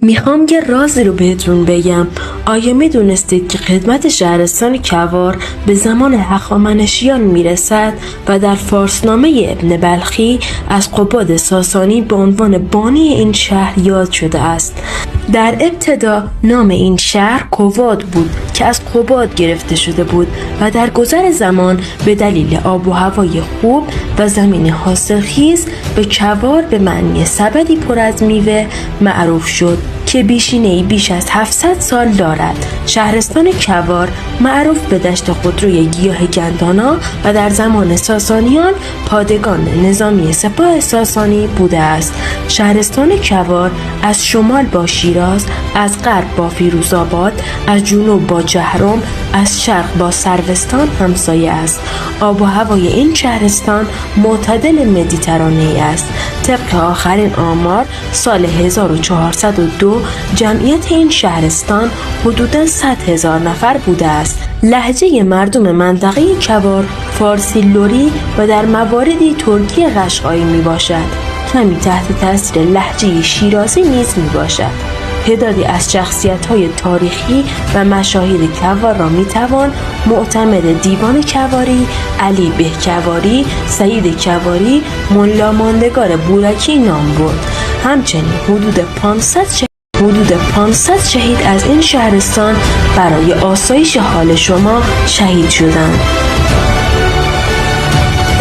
میخوام یه رازی رو بهتون بگم. آیا میدونستید که خدمت شهرستان کوار به زمان هخامنشیان میرسد و در فارسنامه ابن بلخی از قباد ساسانی به عنوان بانی این شهر یاد شده است. در ابتدا نام این شهر کواد بود که از قباد گرفته شده بود و در گذر زمان به دلیل آب و هوای خوب و زمین حاصلخیز به کوار به معنی سبدی پر از میوه معروف شد که بیشینه‌ای بیش از 700 سال دارد. شهرستان کوار معروف به دشت خودروی گیاه گندانا و در زمان ساسانیان پادگان نظامی سپاه ساسانی بوده است. شهرستان کوار از شمال با شیراز، از غرب با فیروزآباد، از جنوب با جهرم، از شرق با سروستان همسایه است. آب و هوای این شهرستان معتدل مدیترانه‌ای است. طبق آخرین آمار سال 1402 جمعیت این شهرستان حدوداً 100,000 نفر بوده است. لهجه مردم منطقه کوار فارسی لری و در مواردی ترکی قشقایی می باشد. کمی تحت تاثیر لهجه شیرازی نیز می باشد. تعدادی از شخصیت‌های تاریخی و مشاهیر کوار را می‌توان معتمد دیوان کواری، علی به کواری، سعید کواری، ملا ماندگار بورکی نام برد. همچنین حدود 500 شهید از این شهرستان برای آسایش حال شما شهید شدند.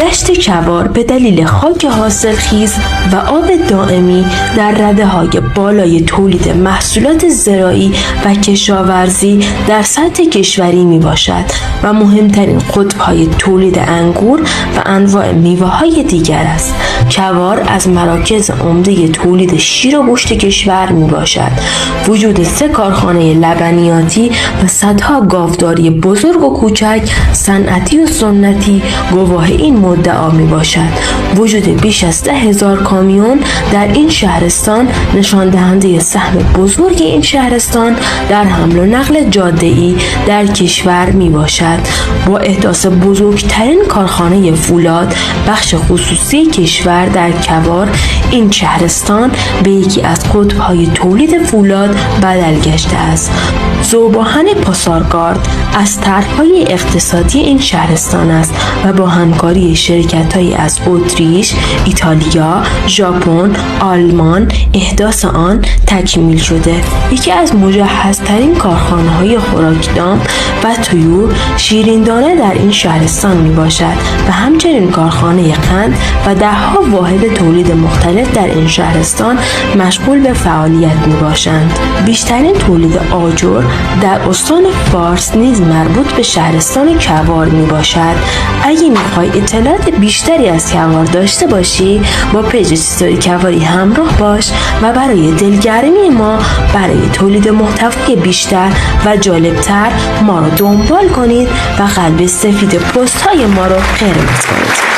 دشت کوار به دلیل خاک حاصلخیز و آب دائمی در رده‌های بالای تولید محصولات زراعی و کشاورزی در سطح کشوری می باشد و مهمترین قطب‌های تولید انگور و انواع میوه‌های دیگر است. کوار از مراکز عمده تولید شیر و گوشت کشور می باشد. وجود 3 کارخانه لبنیاتی و صدها گاوداری بزرگ و کوچک، صنعتی و سنتی گواه این مدعا می باشد. وجود بیش از 10,000 کامیون در این شهرستان نشان دهنده سهم بزرگ این شهرستان در حمل و نقل جاده‌ای در کشور می باشد. با احداث بزرگترین کارخانه فولاد بخش خصوصی کشور در کوار، این شهرستان به یکی از قطب‌های تولید فولاد بدل گشته است. ذوب‌آهن پاسارگارد از طرح‌های اقتصادی این شهرستان است و با همکاری شرکت‌هایی از اتریش، ایتالیا، ژاپن، آلمان احداث آن تکمیل شده. یکی از مجهزترین کارخانه‌های خوراکدان و طیور شیریندانه در این شهرستان میباشد و همچنین کارخانه قند و ده‌ها واحد تولید مختلف در این شهرستان مشغول به فعالیت میباشند. بیشترین تولید آجر در استان فارس نیز مربوط به شهرستان کوار میباشد. اگه میخوای اطلاعات بیشتری از کوار داشته باشی با پیج چیزهای کواری همراه باش و برای دلگرمی ما برای تولید محتوای بیشتر و جالبتر ما رو دنبال کنید و قلب سفید پست های ما رو قرمز کنید.